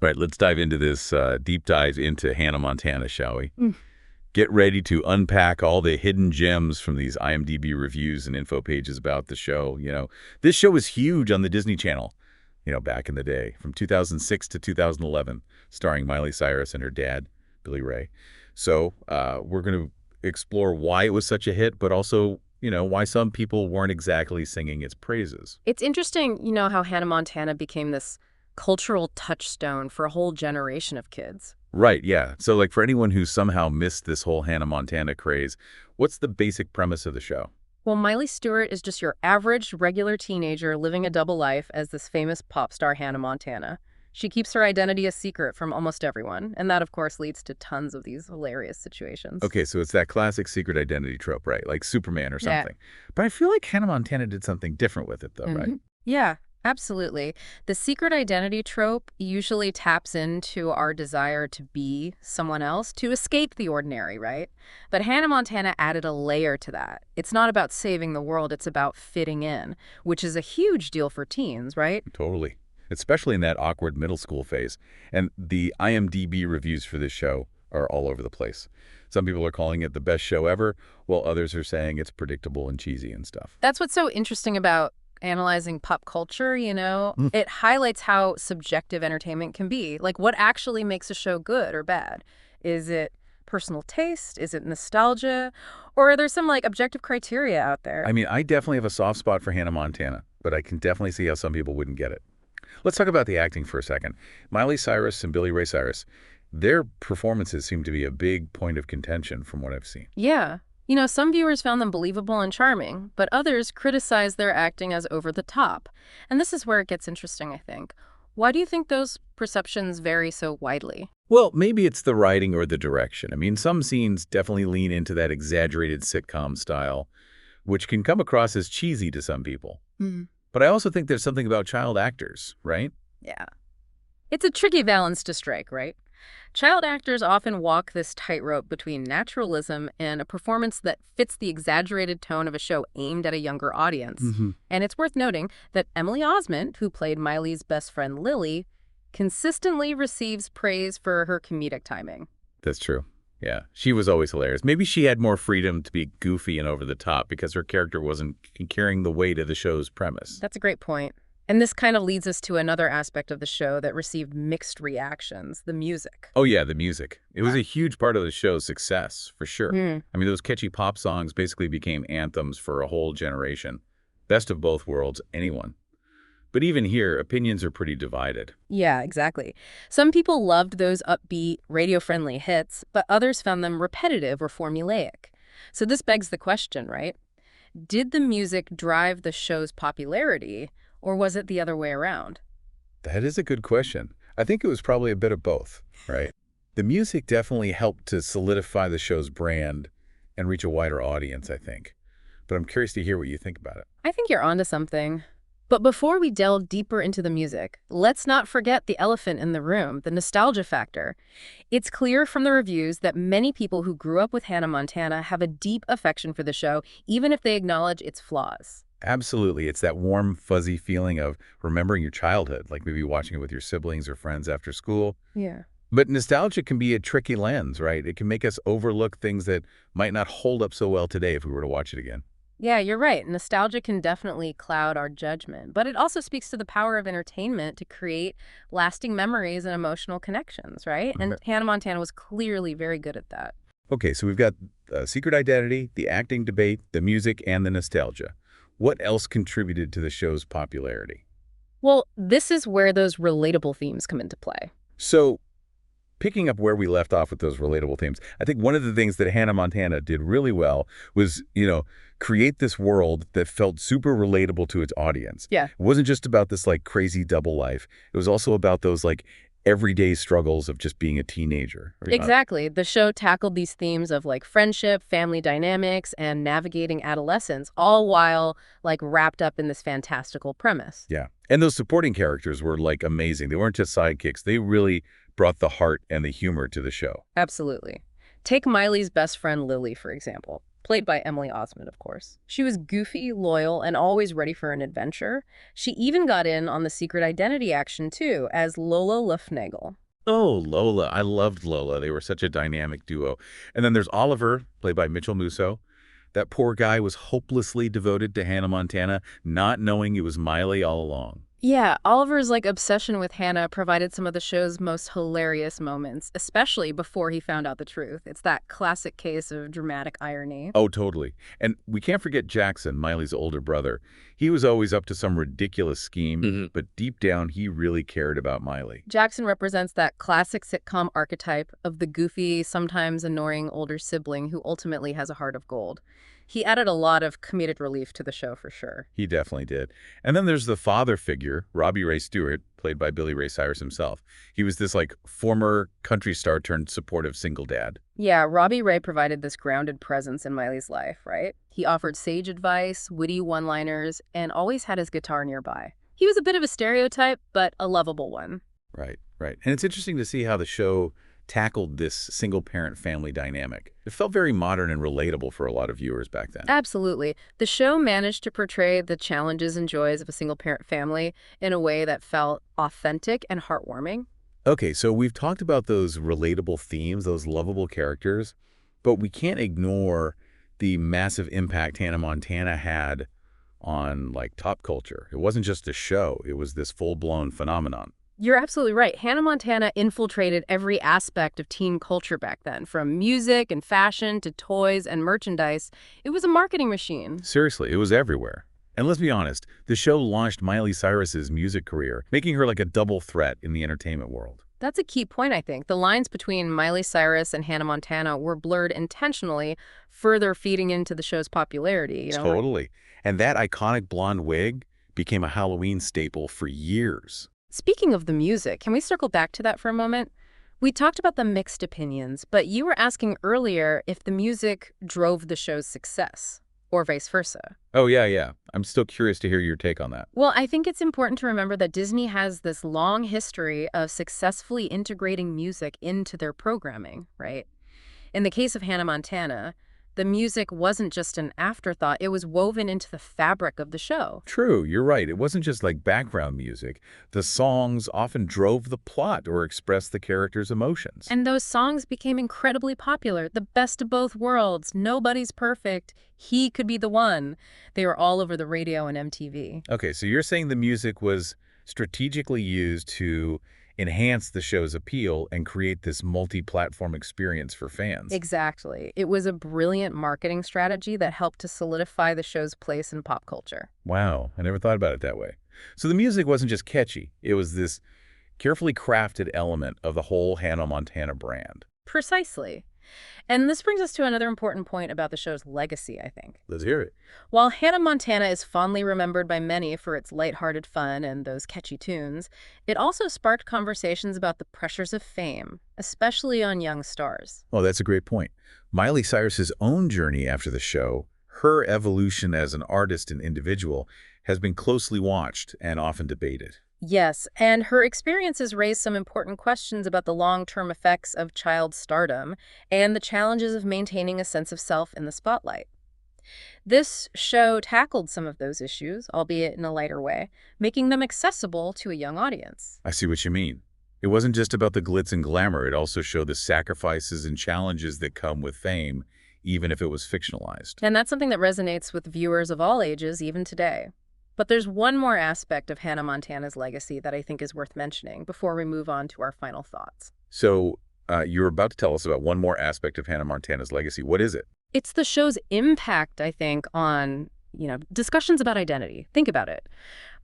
All right, let's dive into this deep dive into Hannah Montana, shall we? Mm. Get ready to unpack all the hidden gems from these IMDb reviews and info pages about the show. This show was huge on the Disney Channel, back in the day, from 2006 to 2011, starring Miley Cyrus and her dad, Billy Ray. So we're going to explore why it was such a hit, but also, why some people weren't exactly singing its praises. It's interesting, how Hannah Montana became this cultural touchstone for a whole generation of kids. Right, yeah. So, for anyone who somehow missed this whole Hannah Montana craze, what's the basic premise of the show? Well, Miley Stewart is just your average, regular teenager living a double life as this famous pop star Hannah Montana. She keeps her identity a secret from almost everyone, and that, of course, leads to tons of these hilarious situations. Okay, so it's that classic secret identity trope, right? Like Superman or Yeah. something. But I feel like Hannah Montana did something different with it, though, right? Yeah, absolutely. The secret identity trope usually taps into our desire to be someone else, to escape the ordinary, right? But Hannah Montana added a layer to that. It's not about saving the world, it's about fitting in, which is a huge deal for teens, right? Totally. Especially in that awkward middle school phase. And the IMDb reviews for this show are all over the place. Some people are calling it the best show ever, while others are saying it's predictable and cheesy and stuff. That's what's so interesting about analyzing pop culture, It highlights how subjective entertainment can be. Like, what actually makes a show good or bad? Is it personal taste? Is it nostalgia? Or are there some, objective criteria out there? I mean, I definitely have a soft spot for Hannah Montana, but I can definitely see how some people wouldn't get it. Let's talk about the acting for a second. Miley Cyrus and Billy Ray Cyrus, their performances seem to be a big point of contention from what I've seen. Yeah. Some viewers found them believable and charming, but others criticized their acting as over the top. And this is where it gets interesting, I think. Why do you think those perceptions vary so widely? Well, maybe it's the writing or the direction. I mean, some scenes definitely lean into that exaggerated sitcom style, which can come across as cheesy to some people. But I also think there's something about child actors, right? Yeah. It's a tricky balance to strike, right? Child actors often walk this tightrope between naturalism and a performance that fits the exaggerated tone of a show aimed at a younger audience. And it's worth noting that Emily Osment, who played Miley's best friend Lily, consistently receives praise for her comedic timing. That's true. Yeah, she was always hilarious. Maybe she had more freedom to be goofy and over the top because her character wasn't carrying the weight of the show's premise. That's a great point. And this kind of leads us to another aspect of the show that received mixed reactions, the music. Oh, yeah, the music. It was a huge part of the show's success, for sure. I mean, those catchy pop songs basically became anthems for a whole generation. Best of both worlds, anyone. But even here, opinions are pretty divided. Yeah, exactly. Some people loved those upbeat, radio-friendly hits, but others found them repetitive or formulaic. So this begs the question, right? Did the music drive the show's popularity, or was it the other way around? That is a good question. I think it was probably a bit of both, right? The music definitely helped to solidify the show's brand and reach a wider audience, I think. But I'm curious to hear what you think about it. I think you're onto something. But before we delve deeper into the music, let's not forget the elephant in the room, the nostalgia factor. It's clear from the reviews that many people who grew up with Hannah Montana have a deep affection for the show, even if they acknowledge its flaws. Absolutely. It's that warm, fuzzy feeling of remembering your childhood, like maybe watching it with your siblings or friends after school. Yeah. But nostalgia can be a tricky lens, right? It can make us overlook things that might not hold up so well today if we were to watch it again. Yeah, you're right. Nostalgia can definitely cloud our judgment, but it also speaks to the power of entertainment to create lasting memories and emotional connections, right? And Hannah Montana was clearly very good at that. Okay, so we've got secret identity, the acting debate, the music, and the nostalgia. What else contributed to the show's popularity? Well, this is where those relatable themes come into play. So, picking up where we left off with those relatable themes, I think one of the things that Hannah Montana did really well was, create this world that felt super relatable to its audience. Yeah. It wasn't just about this crazy double life. It was also about those everyday struggles of just being a teenager. Exactly. The show tackled these themes of friendship, family dynamics, and navigating adolescence, all while wrapped up in this fantastical premise. Yeah. And those supporting characters were amazing. They weren't just sidekicks. They really brought the heart and the humor to the show. Absolutely. Take Miley's best friend Lily, for example. played by Emily Osment, of course. She was goofy, loyal, and always ready for an adventure. She even got in on the secret identity action, too, as Lola Lufnagel. Oh, Lola. I loved Lola. They were such a dynamic duo. And then there's Oliver, played by Mitchell Musso. That poor guy was hopelessly devoted to Hannah Montana, not knowing it was Miley all along. Yeah, Oliver's obsession with Hannah provided some of the show's most hilarious moments, especially before he found out the truth. It's that classic case of dramatic irony. Oh, totally. And we can't forget Jackson, Miley's older brother. He was always up to some ridiculous scheme, but deep down, he really cared about Miley. Jackson represents that classic sitcom archetype of the goofy, sometimes annoying older sibling who ultimately has a heart of gold. He added a lot of comedic relief to the show for sure. He definitely did. And then there's the father figure, Robbie Ray Stewart, played by Billy Ray Cyrus himself. He was this former country star turned supportive single dad. Yeah, Robbie Ray provided this grounded presence in Miley's life, right? He offered sage advice, witty one-liners, and always had his guitar nearby. He was a bit of a stereotype, but a lovable one. Right, right. And it's interesting to see how the show tackled this single-parent family dynamic. It felt very modern and relatable for a lot of viewers back then. Absolutely. The show managed to portray the challenges and joys of a single-parent family in a way that felt authentic and heartwarming. Okay, so we've talked about those relatable themes, those lovable characters, but we can't ignore the massive impact Hannah Montana had on, pop culture. It wasn't just a show. It was this full-blown phenomenon. You're absolutely right. Hannah Montana infiltrated every aspect of teen culture back then, from music and fashion to toys and merchandise. It was a marketing machine. Seriously, it was everywhere. And let's be honest, the show launched Miley Cyrus's music career, making her like a double threat in the entertainment world. That's a key point, I think. The lines between Miley Cyrus and Hannah Montana were blurred intentionally, further feeding into the show's popularity. Totally. And that iconic blonde wig became a Halloween staple for years. Speaking of the music, can we circle back to that for a moment? We talked about the mixed opinions, but you were asking earlier if the music drove the show's success, or vice versa. Oh, yeah. I'm still curious to hear your take on that. Well, I think it's important to remember that Disney has this long history of successfully integrating music into their programming, right? In the case of Hannah Montana, the music wasn't just an afterthought, it was woven into the fabric of the show. True, you're right. It wasn't just background music. The songs often drove the plot or expressed the characters' emotions. And those songs became incredibly popular. The best of both worlds, nobody's perfect, he could be the one. They were all over the radio and MTV. Okay, so you're saying the music was strategically used to enhance the show's appeal and create this multi-platform experience for fans. Exactly. It was a brilliant marketing strategy that helped to solidify the show's place in pop culture. Wow, I never thought about it that way. So the music wasn't just catchy. It was this carefully crafted element of the whole Hannah Montana brand. Precisely. And this brings us to another important point about the show's legacy, I think. Let's hear it. While Hannah Montana is fondly remembered by many for its lighthearted fun and those catchy tunes, it also sparked conversations about the pressures of fame, especially on young stars. Oh, that's a great point. Miley Cyrus's own journey after the show, her evolution as an artist and individual, has been closely watched and often debated. Yes, and her experiences raised some important questions about the long-term effects of child stardom and the challenges of maintaining a sense of self in the spotlight. This show tackled some of those issues, albeit in a lighter way, making them accessible to a young audience. I see what you mean. It wasn't just about the glitz and glamour. It also showed the sacrifices and challenges that come with fame, even if it was fictionalized. And that's something that resonates with viewers of all ages, even today. But there's one more aspect of Hannah Montana's legacy that I think is worth mentioning before we move on to our final thoughts. So you're about to tell us about one more aspect of Hannah Montana's legacy. What is it? It's the show's impact, I think, on, discussions about identity. Think about it.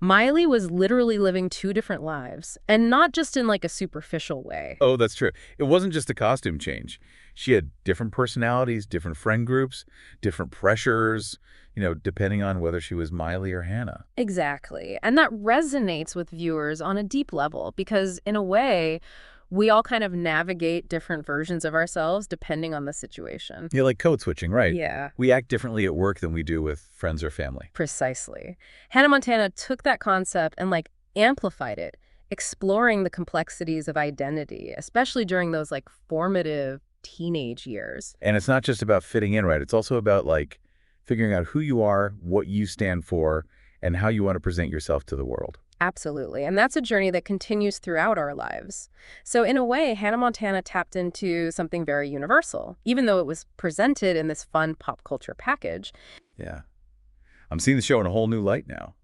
Miley was literally living two different lives, and not just in a superficial way. Oh, that's true. It wasn't just a costume change. She had different personalities, different friend groups, different pressures, depending on whether she was Miley or Hannah. Exactly. And that resonates with viewers on a deep level because, in a way, we all kind of navigate different versions of ourselves depending on the situation. Yeah, like code switching, right? Yeah. We act differently at work than we do with friends or family. Precisely. Hannah Montana took that concept and amplified it, exploring the complexities of identity, especially during those formative teenage years. And it's not just about fitting in, right? It's also about, like, figuring out who you are, what you stand for, and how you want to present yourself to the world. Absolutely. And that's a journey that continues throughout our lives. So in a way, Hannah Montana tapped into something very universal, even though it was presented in this fun pop culture package. Yeah. I'm seeing the show in a whole new light now.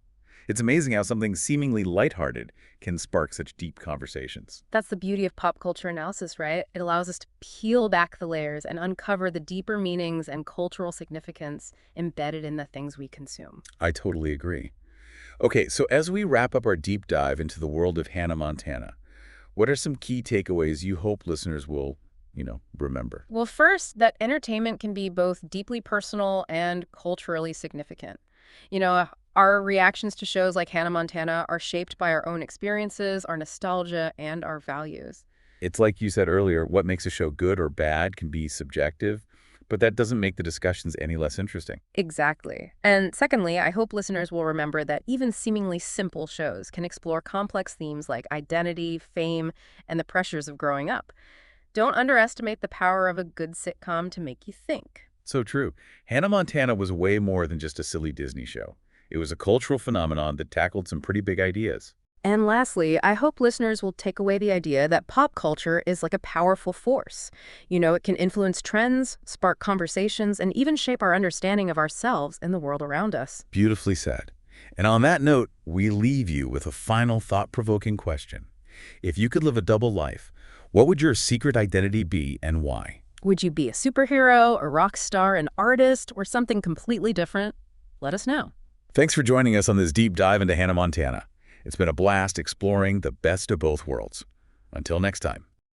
It's amazing how something seemingly lighthearted can spark such deep conversations. That's the beauty of pop culture analysis, right? It allows us to peel back the layers and uncover the deeper meanings and cultural significance embedded in the things we consume. I totally agree. Okay, so as we wrap up our deep dive into the world of Hannah Montana, what are some key takeaways you hope listeners will, remember? Well, first, that entertainment can be both deeply personal and culturally significant. You know, our reactions to shows like Hannah Montana are shaped by our own experiences, our nostalgia, and our values. It's like you said earlier, what makes a show good or bad can be subjective, but that doesn't make the discussions any less interesting. Exactly. And secondly, I hope listeners will remember that even seemingly simple shows can explore complex themes like identity, fame, and the pressures of growing up. Don't underestimate the power of a good sitcom to make you think. So true. Hannah Montana was way more than just a silly Disney show. It was a cultural phenomenon that tackled some pretty big ideas. And lastly, I hope listeners will take away the idea that pop culture is like a powerful force. You know, it can influence trends, spark conversations, and even shape our understanding of ourselves and the world around us. Beautifully said. And on that note, we leave you with a final thought-provoking question. If you could live a double life, what would your secret identity be and why? Would you be a superhero, a rock star, an artist, or something completely different? Let us know. Thanks for joining us on this deep dive into Hannah Montana. It's been a blast exploring the best of both worlds. Until next time.